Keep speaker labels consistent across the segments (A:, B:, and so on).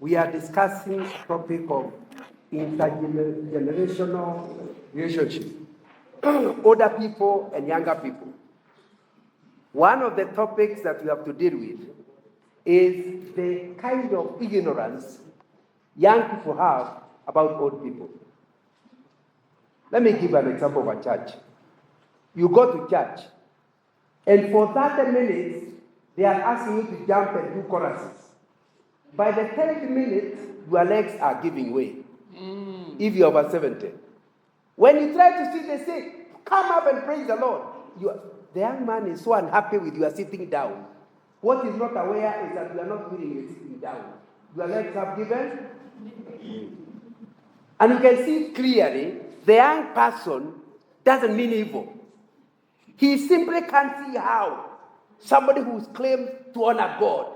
A: We are discussing a topic of intergenerational relationship, older people and younger people. One of the topics that we have to deal with is the kind of ignorance young people have about old people. Let me give an example of a church. You go to church, and for 30 minutes, they are asking you to jump and do choruses. By the 10th minute, your legs are giving way. If you're over 70. When you try to sit, they say, come up and praise the Lord. The young man is so unhappy with you are sitting down. What he's not aware is that you are not feeling you sitting down. Your legs have given. And you can see clearly, the young person doesn't mean evil. He simply can't see how somebody who's claimed to honor God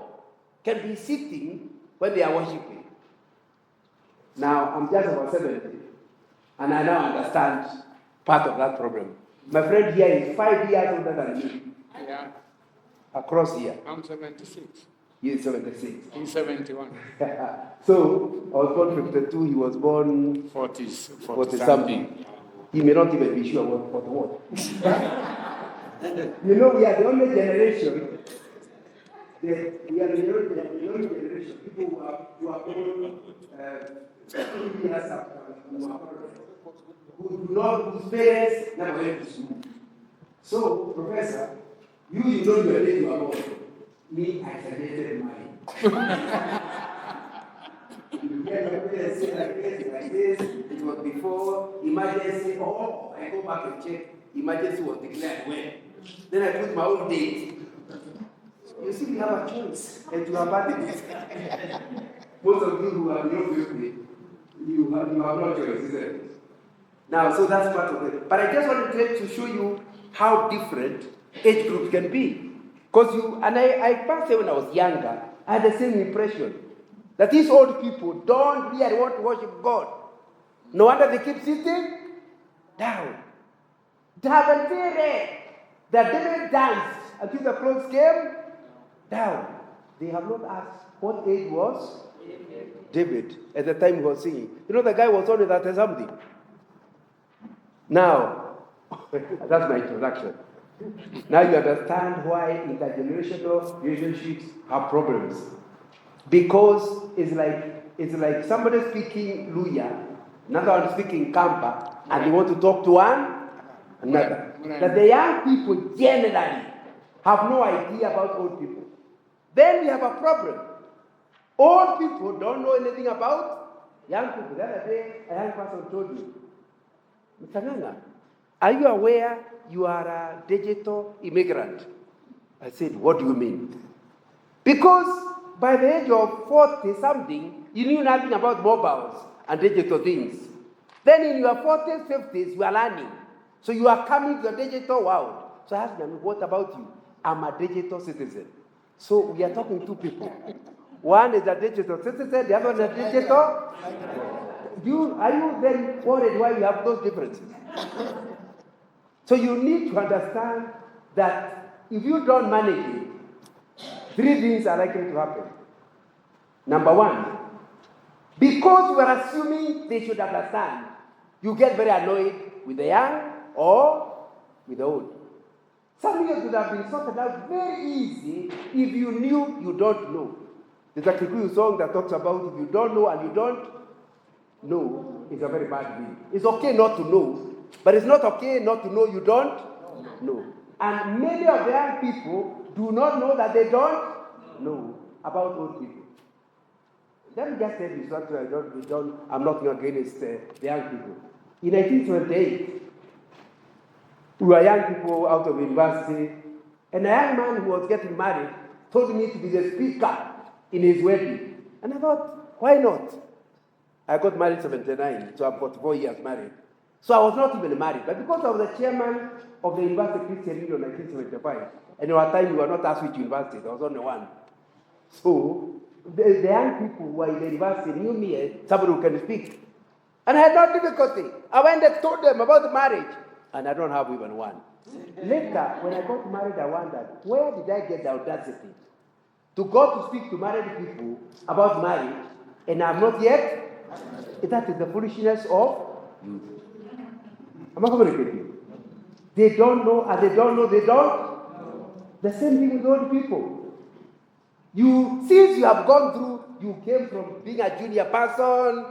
A: can be sitting when they are worshiping. Now, I'm just about 70, and I now understand part of that problem. My friend here is 5 years older than me.
B: Yeah.
A: Across here.
B: I'm 76.
A: He is 76.
B: He's 71.
A: So, I was born 52, he was born
B: 40
A: something. He may not even be sure what. You know, we are the only generation. We are the only generation. People who are born 2 years after, whose parents never went to school. So, Professor, you know your day you are born. Me, I suggested mine. You get your parents say like this, it was before emergency. Oh, I go back and check. Emergency was declared when. Then I put my own date. You see, we have a choice, and you have had it. Most of you who have not with me, you have no choice, isn't it? Now, so that's part of it. But I just wanted to show you how different age groups can be. Because I passed when I was younger, I had the same impression that these old people don't really want to worship God. No wonder they keep sitting down. They haven't read that David danced until the clothes came down. They have not asked what age was David at the time he was singing. You know, the guy was only 30 something. Now, that's my introduction. Now you understand why intergenerational relationships have problems. Because it's like somebody speaking Luya, another one speaking Kamba, and they want to talk to one another. That the young people generally have no idea about old people. Then we have a problem. Old people don't know anything about young people. The other day, a young person told me, Mr. Nganga, are you aware you are a digital immigrant? I said, what do you mean? Because by the age of 40-something, you knew nothing about mobiles and digital things. Then in your 40s, 50s, you are learning. So you are coming to the digital world. So I asked them, what about you? I'm a digital citizen. So we are talking to people. One is a digital citizen, the other is a digital. Are you then worried why you have those differences? So you need to understand that if you don't manage it, 3 things are likely to happen. Number one, because you are assuming they should understand, you get very annoyed with the young or with the old. Some years would have been sorted out very easy if you knew you don't know. There's a Kikuyu song that talks about if you don't know and you don't know, it's a very bad thing. It's okay not to know, but it's not okay not to know you don't know. And many of the young people do not know that they don't know about old people. Let me just tell you something I'm not against the young people. In 1928, we were young people out of university, and a young man who was getting married told me to be the speaker in his wedding. And I thought, why not? I got married 79, so I'm 44 years married. So I was not even married. But because I was the chairman of the University Christian Union in 1975, and at our time we were not asked which university, there was only one. So the young people who were in the university knew me as somebody who can speak. And I had no difficulty. I went and told them about the marriage, and I don't have even one. Later, when I got married, I wondered, where did I get the audacity to go to speak to married people about marriage and have not yet. That is the foolishness of youth. Am I communicating? They don't know, and they don't know, they don't. The same thing with old people. Since you have gone through, you came from being a junior person,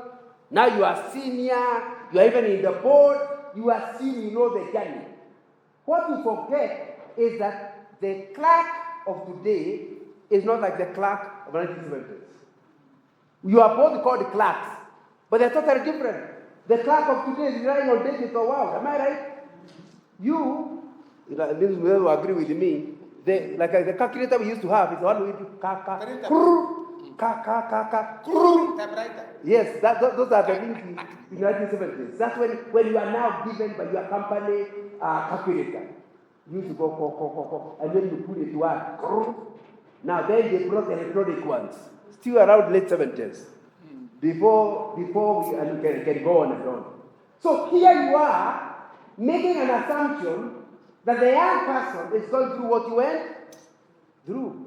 A: now you are senior, you are even in the board, you are senior, you know the journey. What you forget is that the clerk of today is not like the clerk of 1970s. You are both called clerks, but they're totally different. The clerk of today is relying on digital world. Am I right? This will agree with me. The calculator we used to have is the one we do typewriter. Yes, those are the things in 1970s. That's when you are now given by your company calculator. You used to go, and then you put it to work. Now then they brought electronic ones, still around late 70s. Before we can go on and on. So here you are making an assumption that the young person is going through what you went through.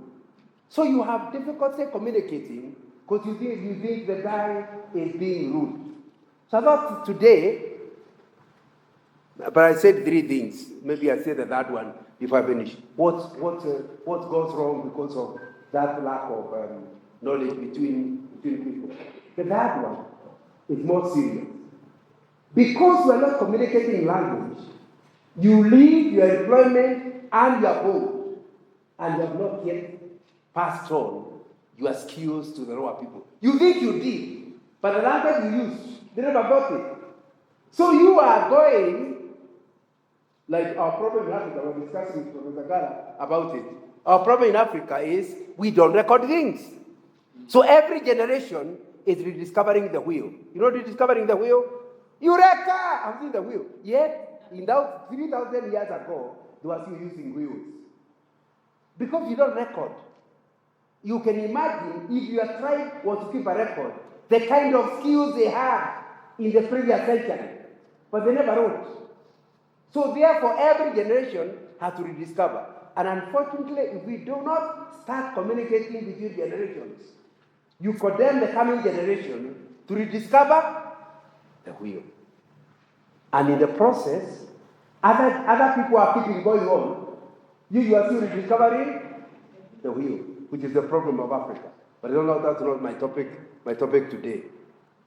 A: So you have difficulty communicating because you think the guy is being rude. So I thought today, but I said 3 things. Maybe I said the third one before I finish. What goes wrong because of that lack of knowledge between people? The third one is more serious. Because you are not communicating language, you leave your employment and your home, and you have not yet passed on your skills to the lower people. You think you did, but the language you used, they never got it. So you are going, like our problem in Africa, we're discussing with Professor Gala about it. Our problem in Africa is we don't record things. So every generation is rediscovering the wheel. You know rediscovering the wheel? Eureka! I've seen the wheel. Yet, in that 3,000 years ago, they were still using wheels. Because you don't record. You can imagine if your tribe was to keep a record, the kind of skills they had in the previous century. But they never wrote. So therefore, every generation has to rediscover. And unfortunately, if we do not start communicating between generations, you condemn the coming generation to rediscover the wheel. And in the process, other people are keeping going on. You are still rediscovering the wheel, which is the problem of Africa. But I don't know, that's not my topic today.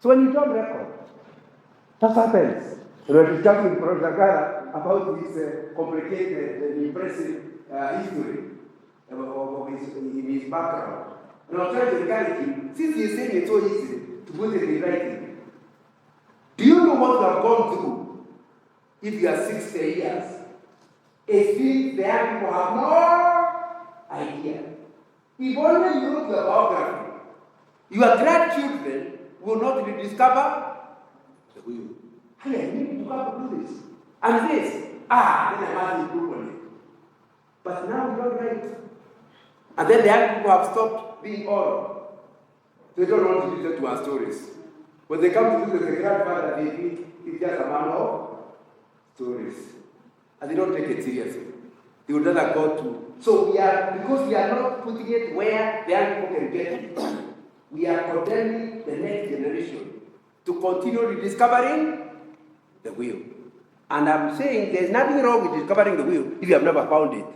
A: So when you don't record, what happens? We were discussing with Professor Gara about this complicated and impressive history in his background. And I was trying to encourage him, since he's saying it so easy to put it in writing, do you know what you have gone through if you are 60 years? It seems the young people have no idea. If only you wrote your biography, your grandchildren will not rediscover the wheel. Hey, I need to come to do this. And this, then I must improve on it. But now we don't write. And then the young people have stopped being oral. They don't want to listen to our stories. When they come to visit the grandfather, they think it's just a man of stories. And they don't take it seriously. They would rather go to. So because we are not putting it where the young people can get it, we are condemning the next generation to continue rediscovering the wheel. And I'm saying there's nothing wrong with discovering the wheel if you have never found it.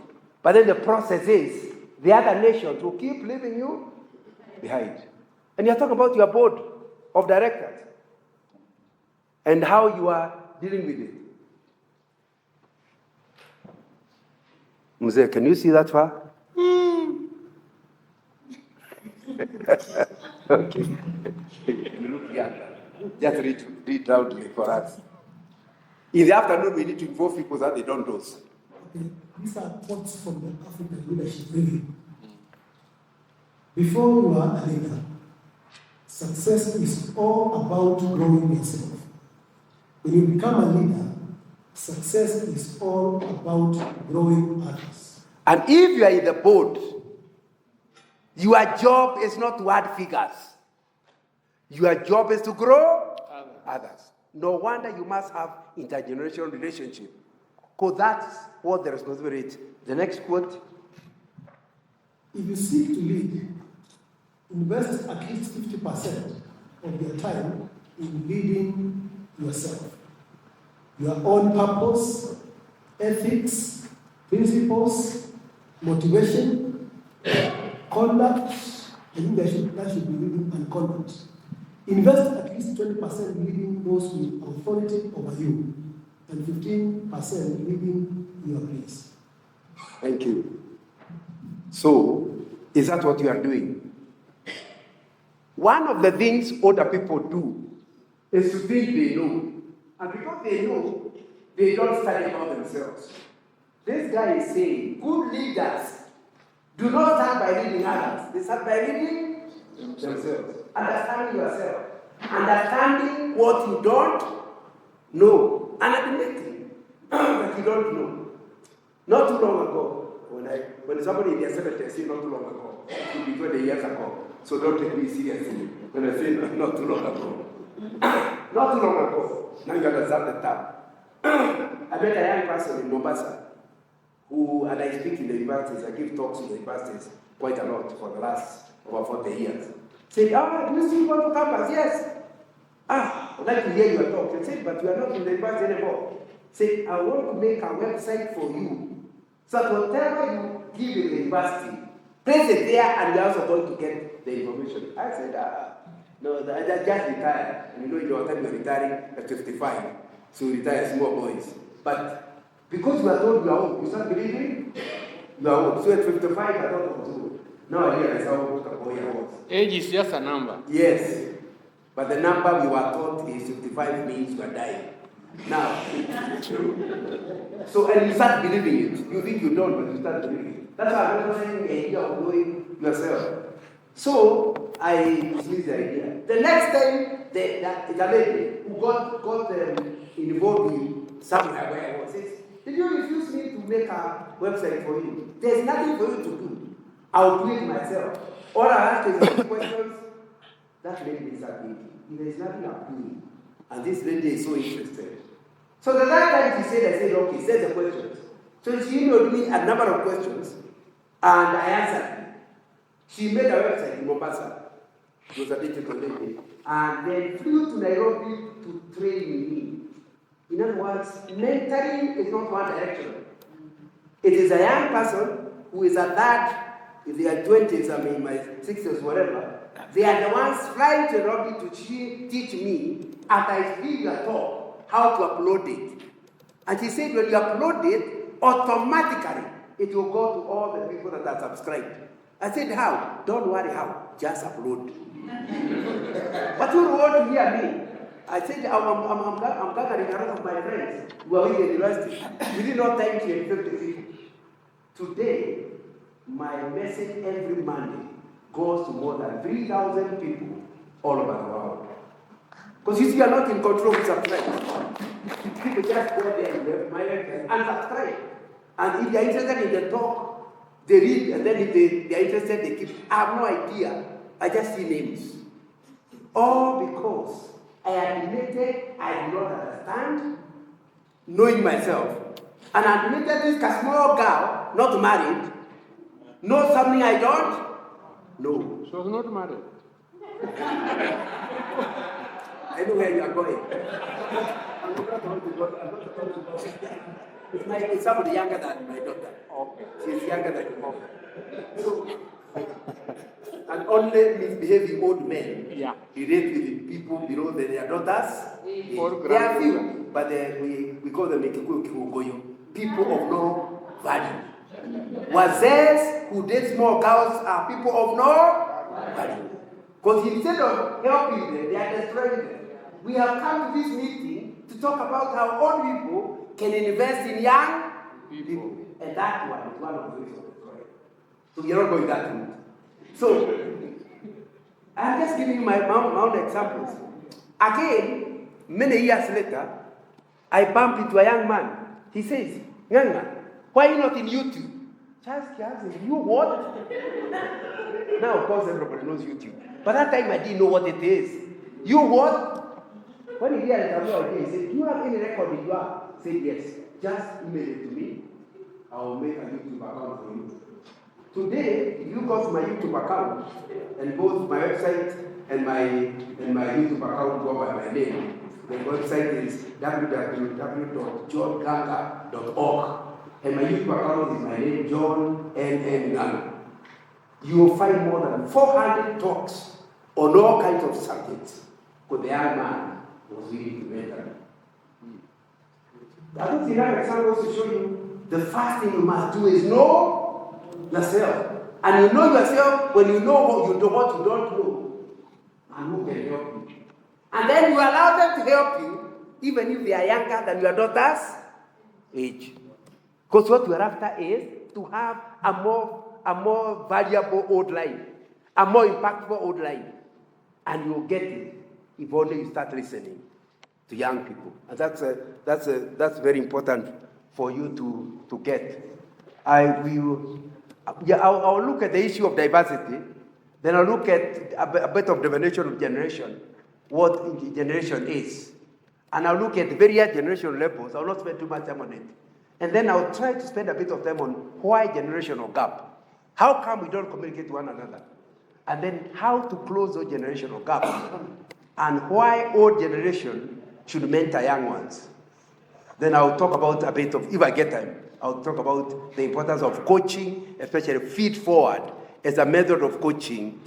A: But then the process is the other nations will keep leaving you behind. And you're talking about your board of directors and how you are dealing with it. Mzee, can you see that far? Okay. Look here. Just read loudly for us. In the afternoon, we need to involve people that they don't do.
B: Okay. These are thoughts from the African leadership meeting. Before you are a leader, success is all about growing yourself. When you become a leader, success is all about growing others.
A: And if you are in the board, your job is not to add figures. Your job is to grow others. No wonder you must have intergenerational relationship. Because that's what the responsibility is. The next quote.
B: If you seek to lead, invest at least 50% of their time in leading yourself. Your own purpose, ethics, principles, motivation, conduct, that should be leading and conduct. Invest at least 20% leading those with authority over you, and 15% leading your place.
A: Thank you. So, is that what you are doing? One of the things older people do is to think they know. And because they know, they don't study about themselves. This guy is saying, good leaders do not start by leading others. They start by leading themselves. Understanding yourself. Understanding what you don't know. And admitting that you don't know. Not too long ago, when somebody in their 70s said not too long ago, it could be 20 years ago. So don't take me seriously when I say not too long ago. Not too long ago. Now you understand the term. I met a young person in Mombasa and I speak in the universities, I give talks in the universities quite a lot for the last over 40 years. Said, do you still want to campus? Yes. I'd like to hear your talk. I said, but you are not in the university anymore. Said, I want to make a website for you. So that whatever you give in the university, place it there and you're also going to get the information. I said, no, I just retired. And you know, you're retiring at 55. So you retire small boys. But because you are told you are old, you start believing you are old. So at 55, I thought I was old. Now I realize how old a boy I was.
C: Age is just a number.
A: Yes. But the number we were taught is 55 means you are dying. Now, so and you start believing it. You think you don't, but you start believing it. That's why I'm not saying the idea of knowing yourself. So I dismissed the idea. The next time, it's a lady who got involved in somewhere where I was. Did you refuse me to make a website for you? There's nothing for you to do. I'll do it myself. All I ask is a few questions. That lady is thinking. There's nothing I'm doing. And this lady is so interested. So the last time she said, I said, okay, say the questions. So she emailed me a number of questions, and I answered. She made a website in Mombasa. It was a digital lady. And then flew to Nairobi to train me. In other words, mentoring is not one direction. It is a young person who is at that, if they are 20s, I mean, my 60s, whatever, they are the ones flying to Nairobi to teach me, after I speak the talk, how to upload it. And she said, when you upload it, automatically, it will go to all the people that are subscribed. I said, how? Don't worry how, just upload. But you want to hear me? I said, I'm gathering a lot of my friends who are in the university. Within no time to 50 people. Today, my message every Monday goes to more than 3,000 people all over the world. Because you see, you are not in control of subscribe. People just go there and subscribe. And if they are interested in the talk, they read, and then if they are interested, they keep. I have no idea. I just see names. All because I admitted I do not understand, knowing myself. And I admitted this small girl, not married, knows something I don't know.
C: She was not married.
A: I know where you are going. I'm not going to go. It's somebody younger than my daughter.
C: Okay.
A: She's younger than your mom. So, and only misbehaving old men relate with people below their daughters. They are few, but we call them people of no value. Wazers who date small girls are people of no value. Because instead of helping them, they are destroying them. We have come to this meeting to talk about how old people can invest in young people. And that one is one of the ways of destroying. So we are not going that route. So, I'm just giving you my own examples. Again, many years later, I bumped into a young man. He says, young man, why are you not in YouTube? Charles says, you what? Now, of course, everybody knows YouTube. But that time, I didn't know what it is. You what? When he hears it, no idea. He said, do you have any record you have? I said, yes. Just email it to me. I will make a YouTube account for you. Today, if you go to my YouTube account and go to my website, and my YouTube account go by my name. The website is www.johnganga.org. And my YouTube account is my name, John N. Nganga. You will find more than 400 talks on all kinds of subjects. Because the young man was really mental. I don't think that examples to show you the first thing you must do is know yourself. And you know yourself when you know what you don't know. And who can help you. And then you allow them to help you, even if they are younger than your daughter's age. Because what you are after is to have a more valuable old life, a more impactful old life. And you'll get it if only you start listening to young people. And that's very important for you to get. I'll look at the issue of diversity, then I'll look at a bit of definition of generation, what generation is. And I'll look at the various generation levels. I'll not spend too much time on it. And then I'll try to spend a bit of time on why generational gap. How come we don't communicate to one another? And then how to close those generational gaps. And why old generation should mentor young ones. Then I'll talk about a bit of, if I get time, I'll talk about the importance of coaching, especially feed forward as a method of coaching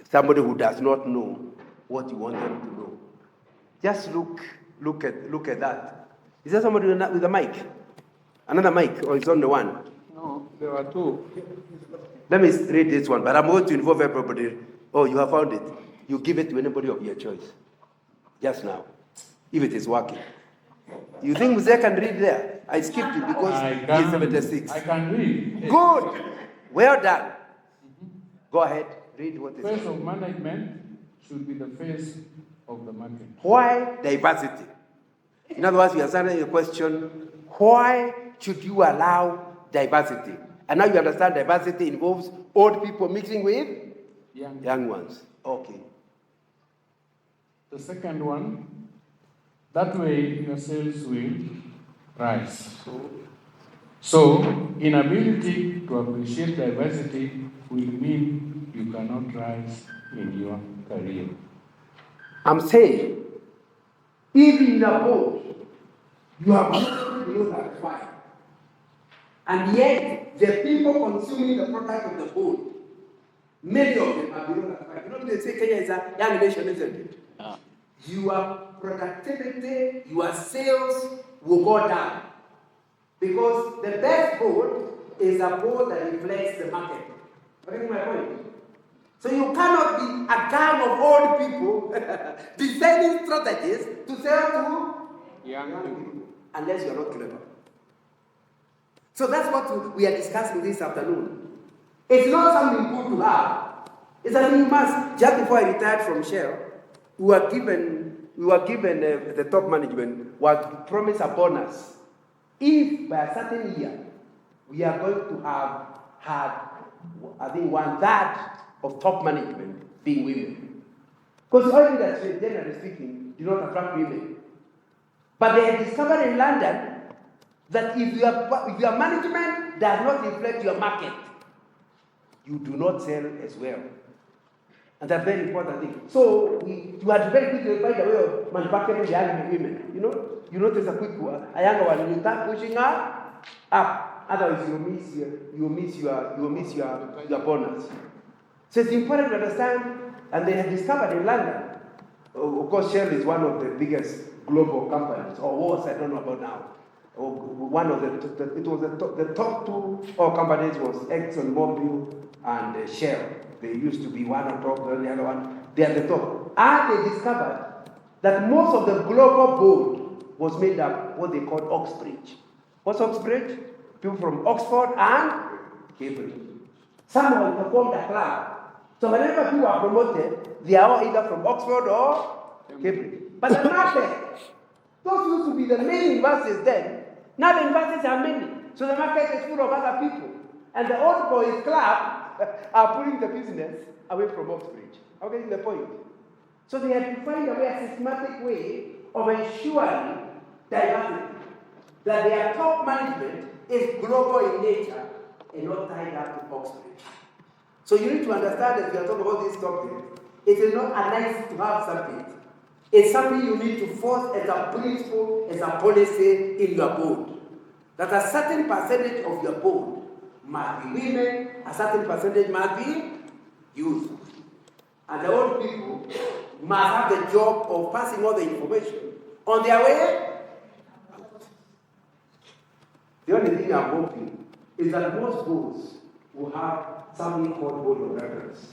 A: somebody who does not know what you want them to know. Just look at that. Is there somebody with a mic? Another mic, or it's on the one?
C: No, there are two.
A: Let me read this one, but I'm going to involve everybody. Oh, you have found it. You give it to anybody of your choice. Just now. If it is working. You think Mzee can read there? I skipped it because he's 76.
C: I can read.
A: Good. Well done. Go ahead. Read what it says.
C: Face of management should be the face of the market.
A: Why diversity? In other words, we are answering the question, why should you allow diversity? And now you understand diversity involves old people mixing with young ones. Okay.
C: The second one, that way your sales will rise. So inability to appreciate diversity will mean you cannot rise in your career.
A: I'm saying, even in a boat, you have not below that fire. And yet, the people consuming the product of the boat, many of them are below that fire. You know, they say Kenya is a young nation, isn't it? Your productivity, your sales will go down. Because the best boat is a boat that reflects the market. Getting my point? So you cannot be a gang of old people designing strategies to sell to young people unless you are not clever. So that's what we are discussing this afternoon. It's not something good to have. It's something you must. Just before I retired from Shell, we were given the top management was promised a bonus if by a certain year we are going to have had, I think, 1/3 of top management being women. Because oil industry, generally speaking, do not attract women. But they have discovered in London that if your management does not reflect your market, you do not sell as well. And that's a very important thing. So you had to very quickly find a way of manufacturing the young women. You notice a younger one, you start pushing her up. Otherwise, you miss your bonus. So it's important to understand, and they have discovered in London. Of course, Shell is one of the biggest global companies, or was, I don't know about now. One of the top two oil companies was ExxonMobil and Shell. They used to be one on top, the other one. They are the top. And they discovered that most of the global board was made up what they called Oxbridge. What's Oxbridge? People from Oxford and Cambridge. Someone performed a club. So whenever people are promoted, they are all either from Oxford or Cambridge. But the market, those used to be the main universities then. Now the universities are many. So the market is full of other people. And the old boys club are pulling the business away from Oxbridge. I'm getting the point. So they had to find a systematic way of ensuring diversity. That their top management is global in nature and not tied up to Oxbridge. So you need to understand that we are talking about this topic. It is not a nice to have something. It's something you need to force as a principle, as a policy in your board. That a certain percentage of your board must be women, a certain percentage must be youth. And the old people must have the job of passing all the information on their way out. The only thing I'm hoping is that most boards will have something called board of reference.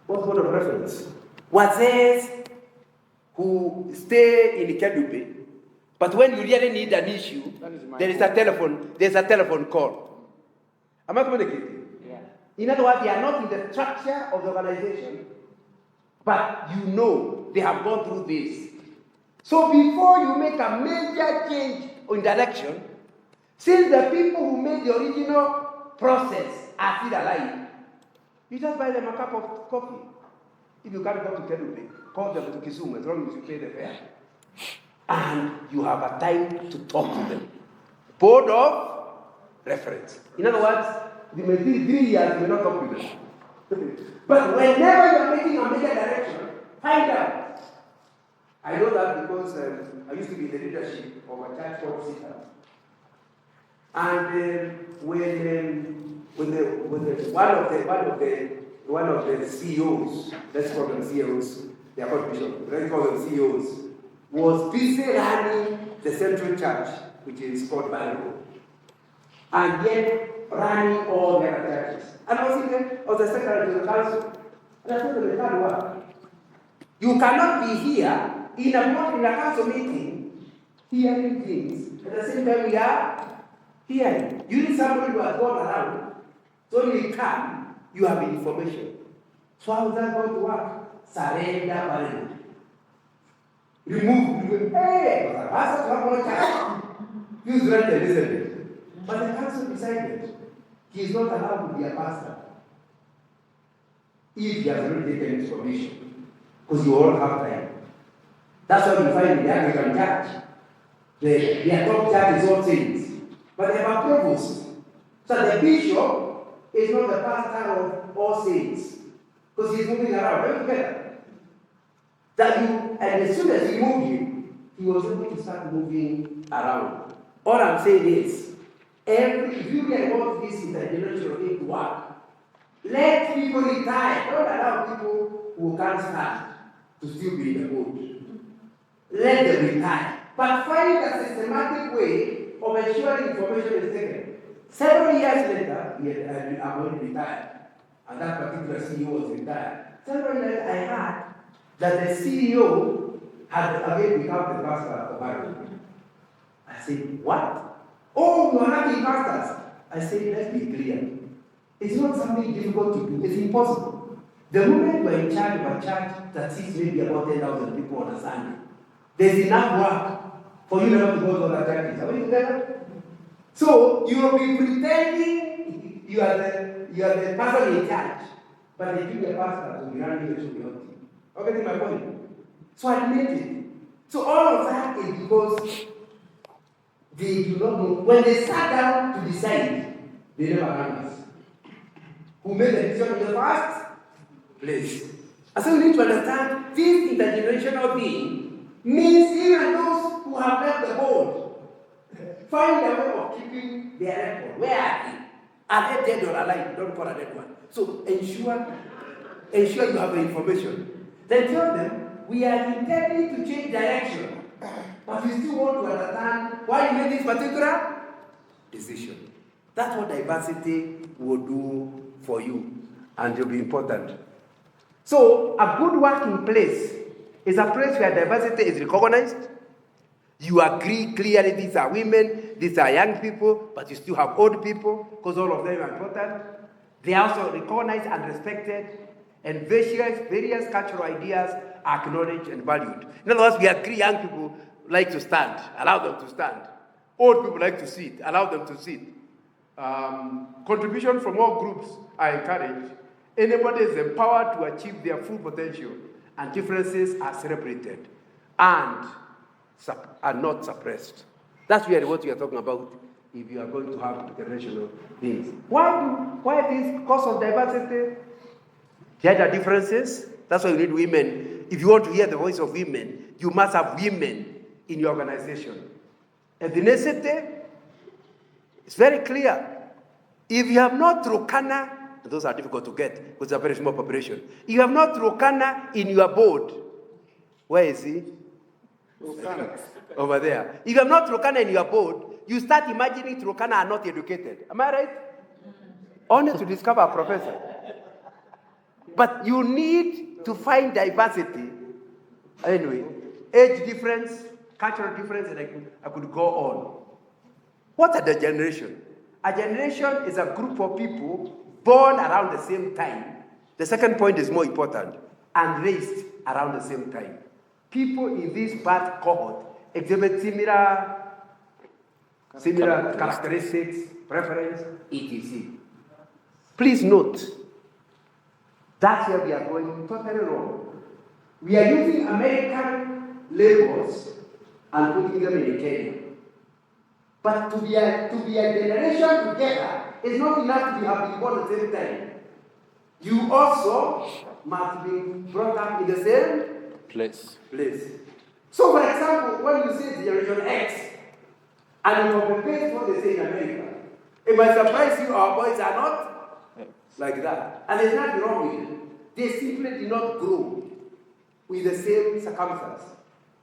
A: What's board of reference? What says who stay in Kedube, but when you really need an issue, there's a telephone call. Am I communicating? Yeah. In other words, they are not in the structure of the organization, but you know they have gone through this. So before you make a major change in direction, since the people who made the original process are still alive, you just buy them a cup of coffee. If you can't go to Kedube, call them to Kisumu as long as you pay the fare. And you have a time to talk to them. Board of reference. In other words, they may be 3 years, you may not talk to them. But whenever you are making a major direction, find out. I know that because I used to be in the leadership of a church called Sita. And one of the CEOs, let's call them CEOs, they are called bishops, let's call them CEOs, was busy running the central church, which is called Bible, and yet running all the other churches. And I was the secretary to the council, and I told them, it can't work. You cannot be here in a council meeting, hearing things, at the same time we are hearing. You need somebody who has gone around, so when you come, you have information. So how is that going to work? Surrender value. Remove. Hey, pastor, come on, child. Use rented, isn't it? But the council decided he is not allowed to be a pastor if he has already taken his permission, because you all have time. That's what you find in the Anglican church. Their top church is all saints, but they have a provost. So the bishop is not the pastor of all saints, because he's moving around. Very together. And as soon as he moved him, he was able to start moving around. All I'm saying is, if you really want this intergenerational thing to work, let people retire. Don't allow people who can't stand to still be in the boat. Let them retire. But find a systematic way of ensuring information is taken. Several years later, I'm already retired. And that particular CEO was retired. Several years later, I heard that the CEO had again become the pastor of Bible. I said, what? Oh, you are not pastors. I said, let's be clear. It's not something difficult to do. It's impossible. The moment you are in charge of a church that sees maybe about 10,000 people on a Sunday, there's enough work for you never to go to other churches. Are we together? So you will be pretending you are the person in charge, but the junior pastor will be running the show. Okay, my point. So I admit it. So all of that is because they do not know. When they sat down to decide, they never answered. Who made the decision in the first place? And so we need to understand this intergenerational thing means even those who have left the board find a way of keeping their record. Where are they? Are they dead or alive? Don't call a dead one. So ensure you have the information. Then tell them, we are intending to change direction, but we still want to understand why you made this particular decision. That's what diversity will do for you, and it will be important. So, a good working place is a place where diversity is recognized. You agree clearly, these are women, these are young people, but you still have old people, because all of them are important. They are also recognized and respected, and various cultural ideas are acknowledged and valued. In other words, we agree young people like to stand, allow them to stand. Old people like to sit, allow them to sit. Contribution from all groups are encouraged. Anybody is empowered to achieve their full potential, and differences are celebrated and are not suppressed. That's really what we are talking about if you are going to have intergenerational things. Why this cause of diversity? Gender differences, That's why you need women. If you want to hear the voice of women, you must have women in your organization. Ethnicity, it's very clear. If you have not Turkana, those are difficult to get because it's a very small population. If you have not Turkana in your board, where is he? Over there. If you have not Turkana in your board, you start imagining Turkana are not educated. Am I right? Only to discover a professor. But you need to find diversity. Anyway, age difference, cultural difference, and I could go on. What are the generation? A generation is a group of people born around the same time. The second point is more important, and raised around the same time. People in this birth cohort exhibit similar characteristics, preference, etc. Please note, that's where we are going totally wrong. We are using American labels and putting them in Kenya. But to be a generation together is not enough to have been born at the same time. You also must be brought up in the same place. So, for example, when you say Generation X, and you compare what they say in America, it might surprise you our boys are not like that. And there's nothing wrong with it. They simply did not grow with the same circumstance.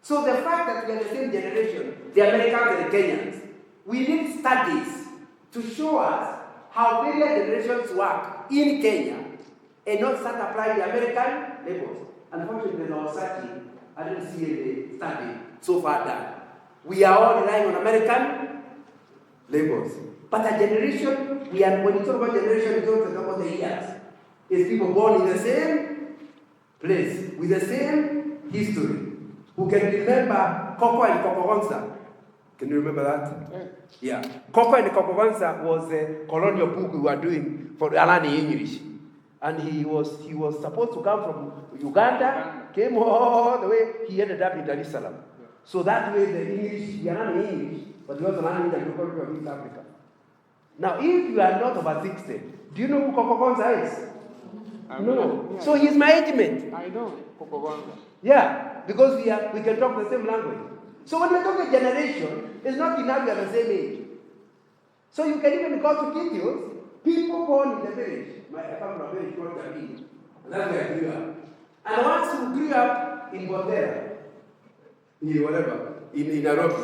A: So the fact that we are the same generation, the Americans and the Kenyans, we need studies to show us how various generations work in Kenya and not start applying the American labels. Unfortunately, when I was searching, I didn't see any study so far done. We are all relying on American labels. But a generation, when you talk about generation, you don't talk about the years. It's people born in the same place, with the same history, who can remember Coco and Cocogonza. Can you remember that? Yeah. Coco and Cocogonza was a colonial book we were doing for Alani English. And he was supposed to come from Uganda, came all the way, he ended up in Dar es Salaam. So that way the English, we are not English, but we also learning the geography of East Africa. Now, if you are not over 60, do you know who Cocogonza is? No. Yeah. So he's my age mate.
C: I know Cocogonza.
A: Yeah, because we can talk the same language. So when you talk a generation, it's not enough you are the same age. So you can even go to videos, people born in the village. I come from a village called Jamini, and that's where I grew up. And the ones who grew up in Bondera, in Nairobi,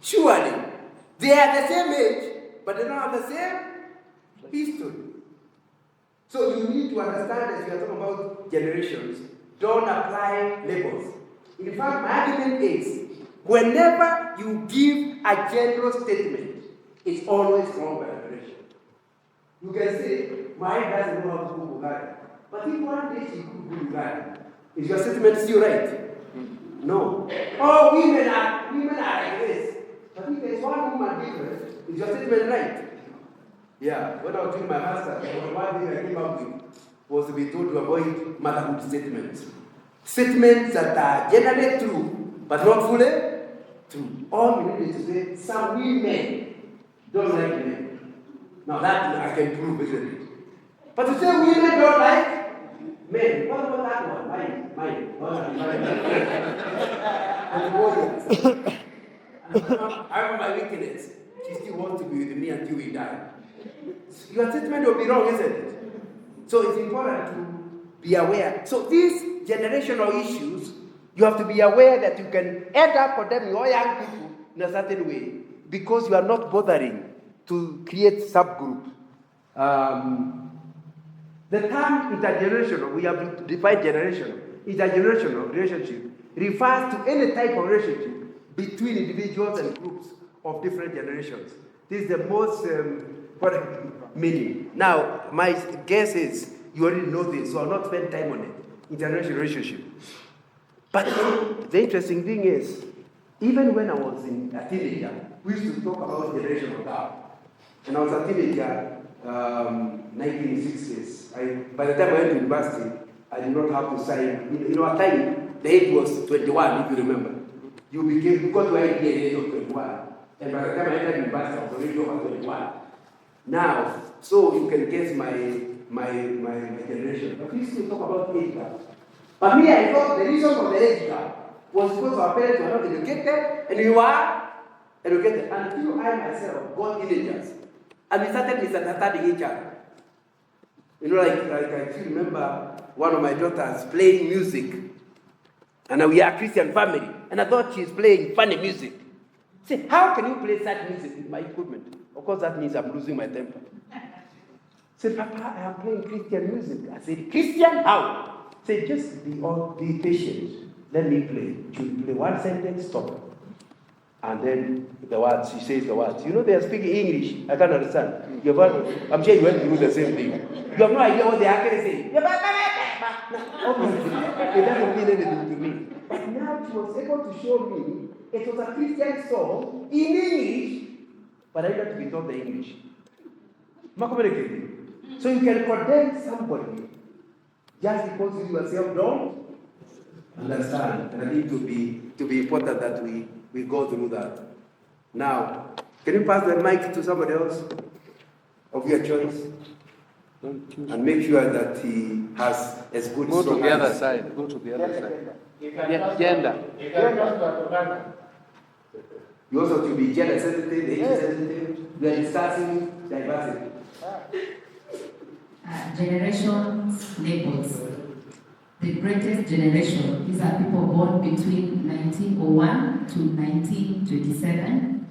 A: surely they are the same age, but they don't have the same history. So you need to understand, as we are talking about generations, don't apply labels. In fact, my argument is, whenever you give a general statement, it's always wrong by generation. You can say, my doesn't know how to cook Uganda. But if one day she could do Uganda, is your statement still right? No. Oh, women are like this. But if there's one woman different, is your statement right? Yeah, when I was doing my master's, one thing I came up with was to be told to avoid motherhood statements. Statements that are generally true, but not fully true. All we need is to say, some women don't like men. Now that I can prove, isn't it? But to say women don't like men, what about that one? Mine. I have my weakness. She still wants to be with me until we die. Your statement will be wrong, isn't it? So it's important to be aware. So these generational issues, you have to be aware that you can end up for them, your young people, in a certain way, because you are not bothering to create subgroup. The term intergenerational, we have defined generational. Intergenerational relationship refers to any type of relationship between individuals and groups of different generations. This is the most meaning. Now, my guess is you already know this, so I'll not spend time on it. Intergenerational relationship. But the interesting thing is, even when I was a teenager, we used to talk about generational gap. And I was a teenager, 1960s. By the time I went to university, I did not have to sign. In our time, the age was 21, if you remember. You got to ID at the age of 21. And by the time I entered university, I was already over 21. Now, so you can guess my generation. But we still talk about age gap. But me, I thought the reason for the age gap was because our parents were not educated and we were educated. Until I myself got teenagers and we started misunderstanding each other. You know, like I still remember one of my daughters playing music. And we are a Christian family. And I thought she's playing funny music. I said, how can you play sad music with my equipment? Of course, that means I'm losing my temper. I said, Papa, I am playing Christian music. I said, Christian, how? I said, just be patient. Let me play. She will play one sentence, stop. And then the words, she says the words. You know, they are speaking English. I can't understand. I'm sure you went through the same thing. You have no idea what they are actually saying. Obviously, it doesn't mean anything to me. But now she was able to show me it was a Christian song in English, but I had to be taught the English. So you can condemn somebody just because you yourself don't understand. And I think to be important that we go through that. Now, can you pass the mic to somebody else of your choice? And make sure that he has as good.
C: Go to the other side. Go to the other side. Gender.
A: You also to be gender sensitive, age sensitive. We are discussing diversity.
D: Generations labels. The greatest generation. These are people born between 1901 to 1927.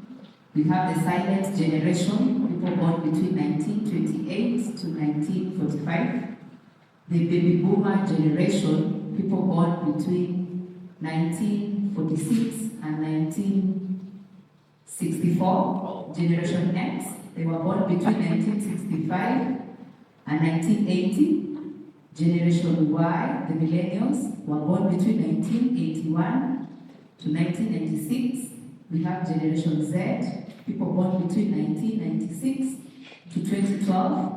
D: We have the silent generation, people born between 1928 to 1945. The baby boomer generation, people born between 1946 and 1964. Generation X, they were born between 1965 and 1980. Generation Y, the millennials, were born between 1981 to 1996. We have Generation Z, people born between 1996 to 2012.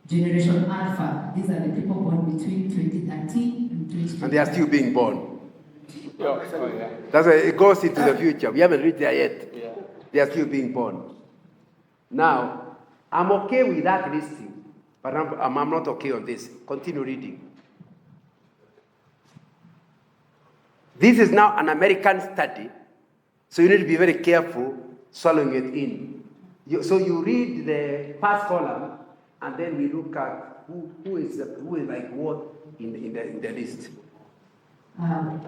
D: Generation Alpha, these are the people born between 2013 and 2020.
A: And they are still being born.
C: Yeah.
A: That's why it goes into the future. We haven't reached there yet.
C: Yeah.
A: They are still being born. Now, I'm okay with that listing, but I'm not okay on this. Continue reading. This is now an American study, so you need to be very careful swallowing it in. So you read the first column, and then we look at who is like what in the list.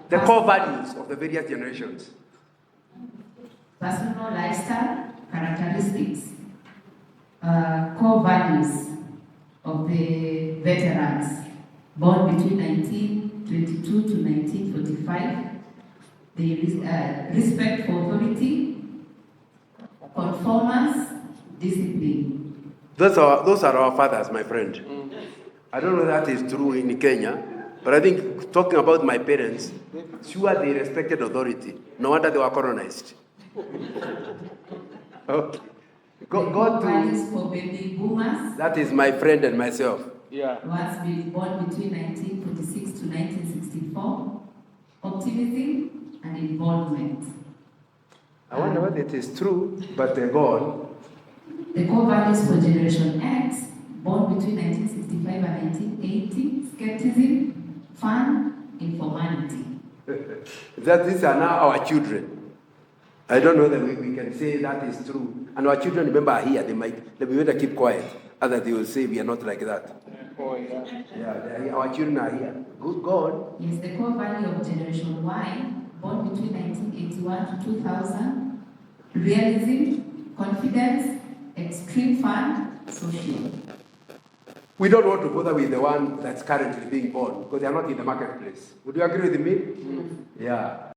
A: The core values of the various generations.
D: Personal lifestyle characteristics, core values of the veterans born between 1922 to 1945. The respect for authority, conformance, discipline.
A: Those are our fathers, my friend. I don't know if that is true in Kenya, but I think talking about my parents, sure they respected authority. No wonder they were colonized. Okay. Go
D: values
A: to.
D: for baby boomers.
A: That is my friend and myself.
C: Yeah.
D: Was born between 1946 to 1964. Optimism and involvement.
A: I wonder whether it is true, but they're gone.
D: The core values for Generation X, born between 1965 and 1980, skepticism, fun, informality.
A: These are now our children. I don't know that we can say that is true. And our children, remember, are here. They better keep quiet. Otherwise, they will say we are not like that.
C: Oh, yeah.
A: Yeah, our children are here. Good God.
D: Yes, the core value of Generation Y, born between 1981 to 2000, realism, confidence, extreme fun, social.
A: We don't want to bother with the one that's currently being born because they are not in the marketplace. Would you agree with me? Yeah.